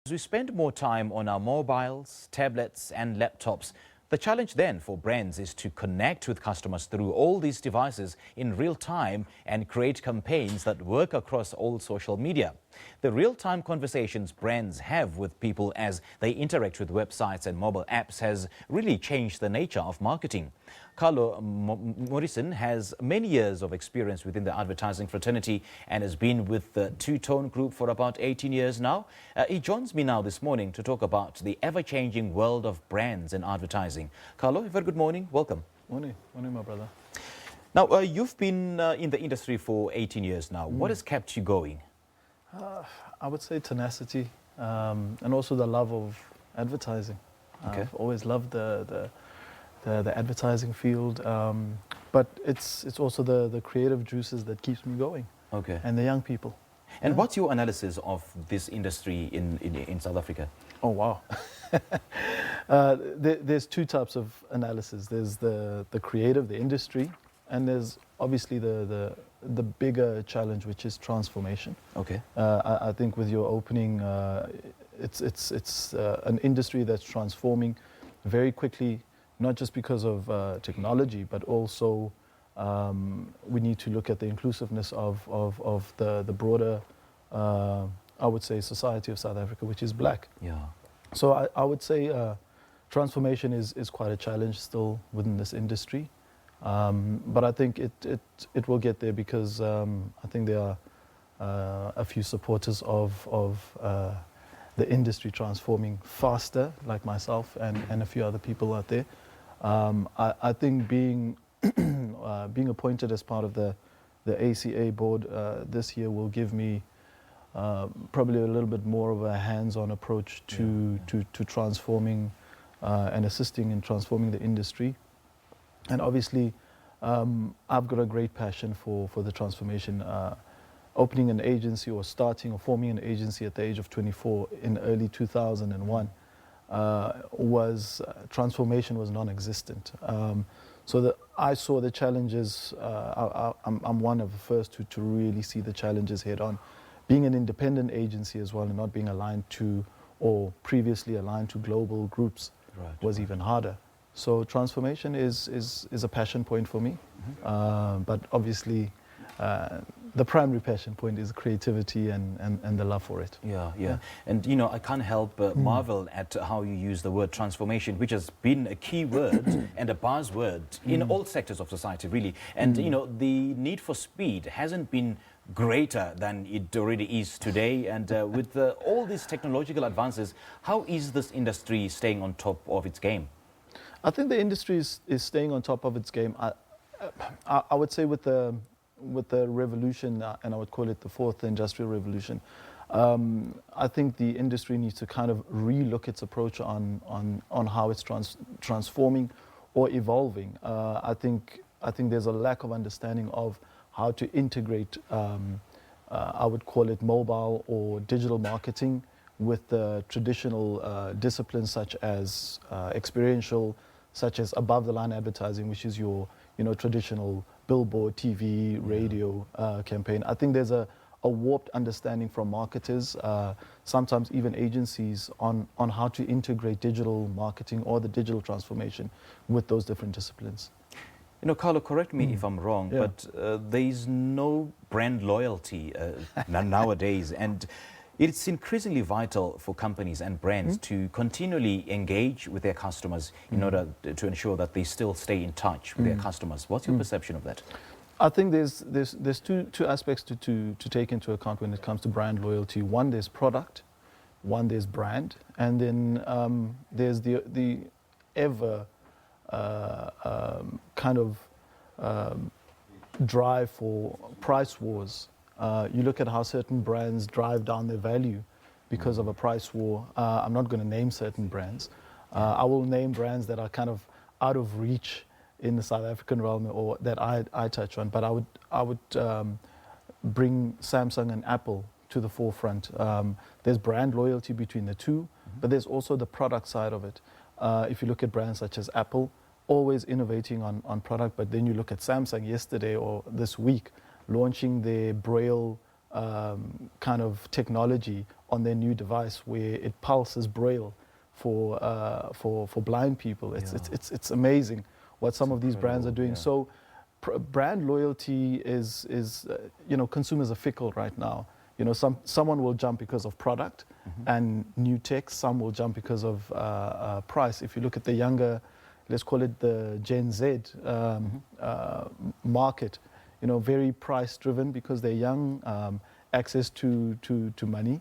As we spend more time on our mobiles, tablets and laptops, the challenge then for brands is to connect with customers through all these devices in real time and create campaigns that work across all social media. The real-time conversations brands have with people as they interact with websites and mobile apps has really changed the nature of marketing. Carlo Murison has many years of experience within the advertising fraternity and has been with the Two-Tone Group for about 18 years now. He joins me now this morning to talk about the ever-changing world of brands and advertising. Carlo, a very good morning. Welcome. Morning, my brother. Now, you've been in the industry for 18 years now. What has kept you going? I would say tenacity and also the love of advertising. Okay. I've always loved the advertising field, but it's also the creative juices that keeps me going. Okay. And the young people. And what's your analysis of this industry in South Africa? Oh, wow. There's two types of analysis. There's the creative, the industry, and there's obviously the bigger challenge, which is transformation. Okay. I think with your opening, it's an industry that's transforming very quickly, not just because of technology, but also we need to look at the inclusiveness of the broader, I would say, society of South Africa, which is black. Yeah. So I would say transformation is quite a challenge still within this industry. But I think it will get there because I think there are a few supporters of the industry transforming faster, like myself and a few other people out there. I think being appointed as part of the ACA board this year will give me probably a little bit more of a hands-on approach to transforming and assisting in transforming the industry. And obviously, I've got a great passion for the transformation. Opening an agency or starting or forming an agency at the age of 24 in early 2001 transformation was non-existent. So I saw the challenges. I'm one of the first to really see the challenges head on. Being an independent agency as well and not being aligned to or previously aligned to global groups was even harder. So transformation is a passion point for me, but obviously the primary passion point is creativity and the love for it. Yeah. And you know, I can't help but marvel at how you use the word transformation, which has been a key word and a buzzword in all sectors of society, really. And you know, the need for speed hasn't been greater than it already is today. And with all these technological advances, how is this industry staying on top of its game? I think the industry is staying on top of its game. I would say with the revolution, and I would call it the fourth industrial revolution, I think the industry needs to kind of re-look its approach on how it's transforming or evolving. I think there's a lack of understanding of how to integrate, I would call it mobile or digital marketing with the traditional disciplines such as experiential, such as above-the-line advertising, which is your traditional billboard, TV, radio campaign. I think there's a warped understanding from marketers, sometimes even agencies, on how to integrate digital marketing or the digital transformation with those different disciplines. You know, Carlo, correct me if I'm wrong, but there is no brand loyalty nowadays, and it's increasingly vital for companies and brands to continually engage with their customers in order to ensure that they still stay in touch with their customers. What's your perception of that? I think there's two aspects to take into account when it comes to brand loyalty. One, there's product. One, there's brand. And then there's the ever kind of drive for price wars. You look at how certain brands drive down their value because of a price war. I'm not going to name certain brands. I will name brands that are kind of out of reach in the South African realm or that I touch on. But I would bring Samsung and Apple to the forefront. There's brand loyalty between the two, but there's also the product side of it. If you look at brands such as Apple, always innovating on product, but then you look at Samsung yesterday or this week, launching their Braille kind of technology on their new device where it pulses braille for blind people. It's amazing what some of these brands are doing. Yeah. So brand loyalty is you know, consumers are fickle right now. You know, someone will jump because of product and new tech. Some will jump because of price. If you look at the younger, let's call it the Gen Z market, you know, very price driven because they're young. Access to money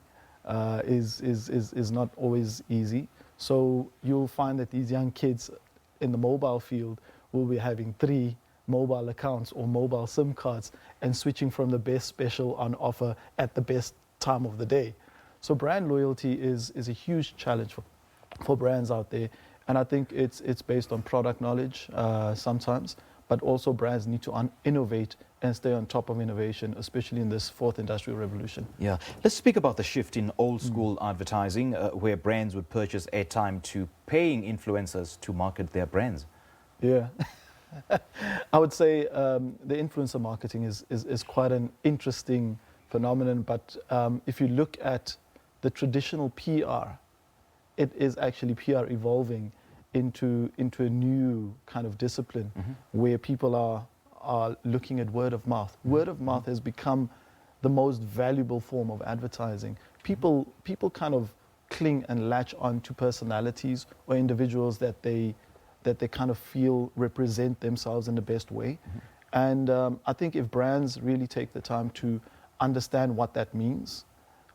is not always easy. So you'll find that these young kids in the mobile field will be having 3 mobile accounts or mobile SIM cards and switching from the best special on offer at the best time of the day. So brand loyalty is a huge challenge for brands out there. And I think it's based on product knowledge sometimes, but also brands need to innovate and stay on top of innovation, especially in this 4th industrial revolution. Yeah. Let's speak about the shift in old school advertising, where brands would purchase airtime to paying influencers to market their brands. Yeah. I would say the influencer marketing is quite an interesting phenomenon, but if you look at the traditional PR, it is actually PR evolving into a new kind of discipline where people are looking at word of mouth. Word of mouth has become the most valuable form of advertising. People kind of cling and latch on to personalities or individuals that they kind of feel represent themselves in the best way. And I think if brands really take the time to understand what that means,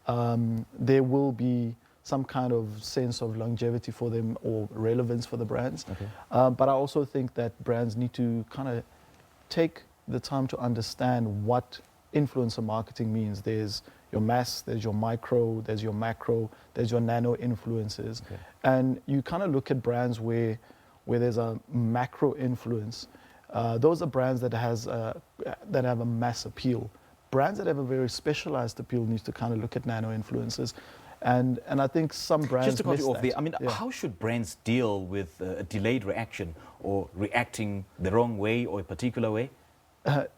there will be some kind of sense of longevity for them or relevance for the brands. But I also think that brands need to kind of take the time to understand what influencer marketing means. There's your mass, there's your micro, there's your macro, there's your nano influencers. And you kind of look at brands where there's a macro influence. Those are brands that have a mass appeal. Brands that have a very specialized appeal needs to kind of look at nano influences. And I think some brands Just to cut miss you off that. there, I mean, how should brands deal with a delayed reaction or reacting the wrong way or a particular way?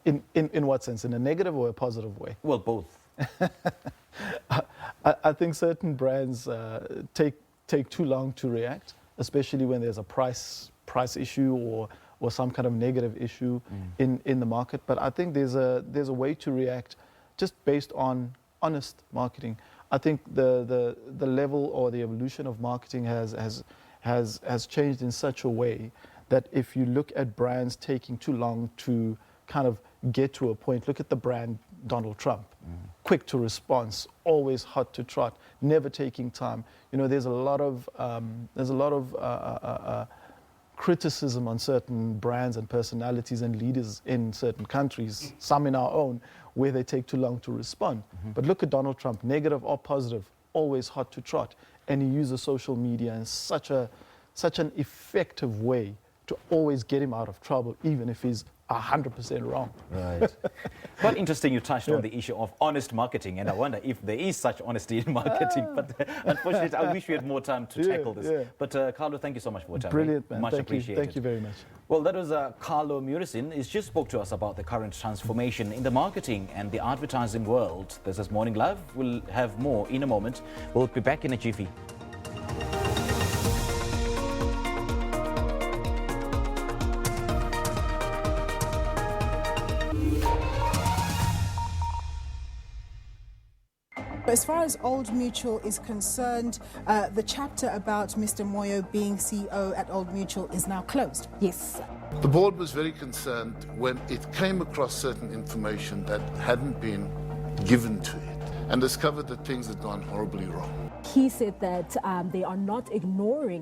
In what sense? In a negative or a positive way? Well, both. I think certain brands take too long to react, especially when there's a price issue or some kind of negative issue in the market. But I think there's a way to react just based on honest marketing. I think the level or the evolution of marketing has changed in such a way that if you look at brands taking too long to kind of get to a point, look at the brand Donald Trump, quick to response, always hot to trot, never taking time. You know, there's a lot of criticism on certain brands and personalities and leaders in certain countries, some in our own, where they take too long to respond. But look at Donald Trump, negative or positive, always hot to trot. And he uses social media in such an effective way to always get him out of trouble, even if he's 100% wrong. Right. Quite interesting you touched on the issue of honest marketing, and I wonder if there is such honesty in marketing. But unfortunately, I wish we had more time to tackle this. But Carlo, thank you so much for your time. Brilliant, man. Much appreciated. Thank you very much. Well, that was Carlo Murison. He just spoke to us about the current transformation in the marketing and the advertising world. This is Morning Live. We'll have more in a moment. We'll be back in a jiffy. As far as Old Mutual is concerned, the chapter about Mr. Moyo being CEO at Old Mutual is now closed. Yes. The board was very concerned when it came across certain information that hadn't been given to it and discovered that things had gone horribly wrong. He said that they are not ignoring